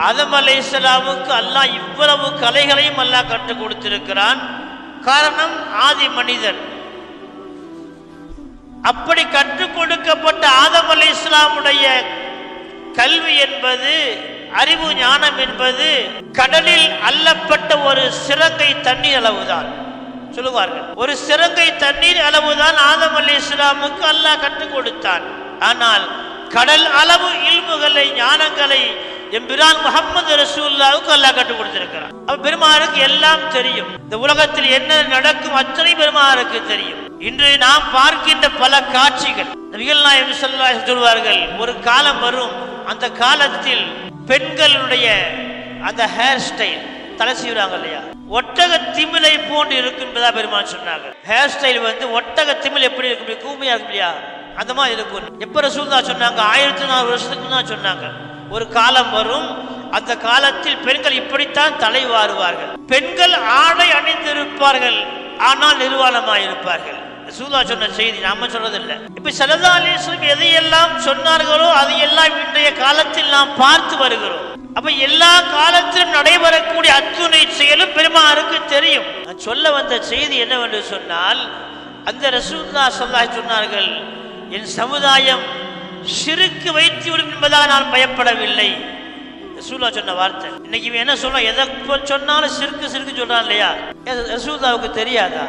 ஆதம் அலைஹிஸ்ஸலாமுக்கு அல்லாஹ் இவ்வளவு கலைகளையும் அல்லாஹ் கற்றுக் கொடுத்திருக்கிறான். காரணம் ஆதி மனிதன். அப்படி கற்றுக் கொடுக்கப்பட்ட ஆதம் அலைஹிஸ்ஸலாமுடைய கல்வி என்பது, அறிவு ஞானம் என்பது கடலில் அள்ளப்பட்ட ஒரு சிறங்கை தண்ணீர் அளவுதான் சொல்லுவார்கள். ஒரு சிறங்கை தண்ணீர் அளவுதான் ஆதம் அலைஹிஸ்ஸலாமுக்கு அல்லாஹ் கற்றுக் கொடுத்தான். ஆனால் கடல் அளவு இல்முகளை, ஞானங்களை எம்பிரான் முஹம்மது ரசூலுல்லாஹ்வுக்கு அல்லாஹ் கற்றுக் கொடுத்திருக்கிறான். அப்ப பெருமானுக்கு எல்லாம் தெரியும். இந்த உலகத்தில் என்ன நடக்கும் அத்தனை பெருமானுக்கு தெரியும். இன்று நாம் பார்க்கின்ற பல காட்சிகள், நபிகள் நாயகம் ஸல்லல்லாஹு அலைஹி வஸல்லம் சொல்வார்கள், ஒரு காலம் வரும், அந்த காலத்தில் பெண்களுடைய அந்த ஹேர் ஸ்டைல், தலை சீவுறாங்க இல்லையா, ஒட்டக திமிலை போன்று இருக்கும் என்பதா பெருமான் சொன்னாங்க. ஹேர் ஸ்டைல் வந்து ஒட்டக திமில் எப்படி இருக்கும், கூமையா இருக்கும் இல்லையா, அந்த மாதிரி இருக்கும். எப்ப ரசூலுல்லாஹ் சொன்னாங்க? 1400 வருஷத்துக்கு தான் சொன்னாங்க. ஒரு காலம் வரும், அந்த காலத்தில் பெண்கள் இப்படித்தான் தலை வாருவார்கள். பெண்கள் ஆடை அணிந்திருப்பார்கள், ஆனால் நிர்வாணமாய் இருப்பார்கள். ரசூலுல்லாஹ் சொன்ன செய்தி நாம சொல்றதில்லை. இப்ப ஸல்லல்லாஹு அலைஹி வஸல்லம் எதையெல்லாம் சொன்னார்களோ அதையெல்லாம் இன்றைய காலத்தில் நாம் பார்த்து வருகிறோம். அப்ப எல்லா காலத்திலும் நடைபெறக்கூடிய அத்துணை செயலும் பெருமானுக்கு தெரியும். நான் சொல்ல வந்த செய்தி என்னவென்று சொன்னால், அந்த ரசூலுல்லாஹ் ஸல்லல்லாஹு அலைஹி வஸல்லம் சொன்னார்கள், என் சமுதாயம் ஷிர்க் வைத்துவிடும் என்பதாக நான் பயப்படவில்லை. ரசூலுல்லாஹ் சொன்ன வார்த்தை. இன்னைக்கு என்ன சொல்றோம், எதை சொன்னாலும் ஷிர்க் சொல்றான் இல்லையா? ரசூலுல்லாஹ்வுக்கு தெரியாதா?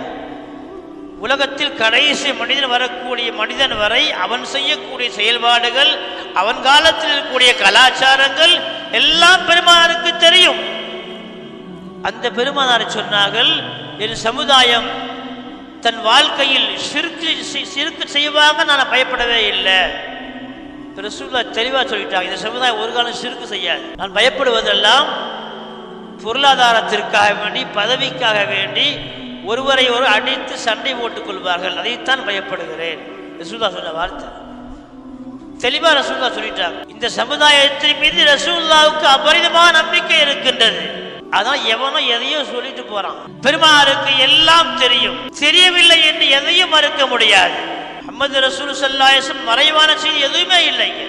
உலகத்தில் கடைசி மனிதன் வரக்கூடிய மனிதன் வரை அவன் செய்யக்கூடிய செயல்பாடுகள், அவன் காலத்தில் இருக்கக்கூடிய கலாச்சாரங்கள் எல்லாம் பெருமானாருக்கு தெரியும். அந்த பெருமானார் சொன்னார்கள், என் சமுதாயம் தன் வாழ்க்கையில் ஷிர்க் செய்வாங்க நான் பயப்படவே இல்லை. ரசூலுல்லாஹ் தெளிவா சொல்லிட்டாங்க, இந்த சமுதாயம் ஒரு காலம் ஷிர்க் செய்யாது. நான் பயப்படுவதெல்லாம் பொருளாதாரத்திற்காக வேண்டி, பதவிக்காக வேண்டி ஒருவரை ஒரு அடித்து சண்டை போட்டுக் கொள்வார்கள், அதைத்தான் பயப்படுகிறேன். ரசூலுல்லாஹ் சொன்ன வார்த்தை தெளிவா ரசூலுல்லாஹ் சொல்லிட்டாங்க. இந்த சமுதாயத்தின் மீது ரசூலுல்லாஹ்வுக்கு அபரிதமான நம்பிக்கை இருக்கின்றது. அதான் எவனோ எதையோ சொல்லிட்டு போறான். பெருமானாருக்கு எல்லாம் தெரியும். தெரியவில்லை என்று எதையும் மறுக்க முடியாது. முஹம்மது ரசூல் ஸல்லல்லாஹு அலைஹி வஸல்லம் மறைவான செய்தி எதுவுமே இல்லைங்க.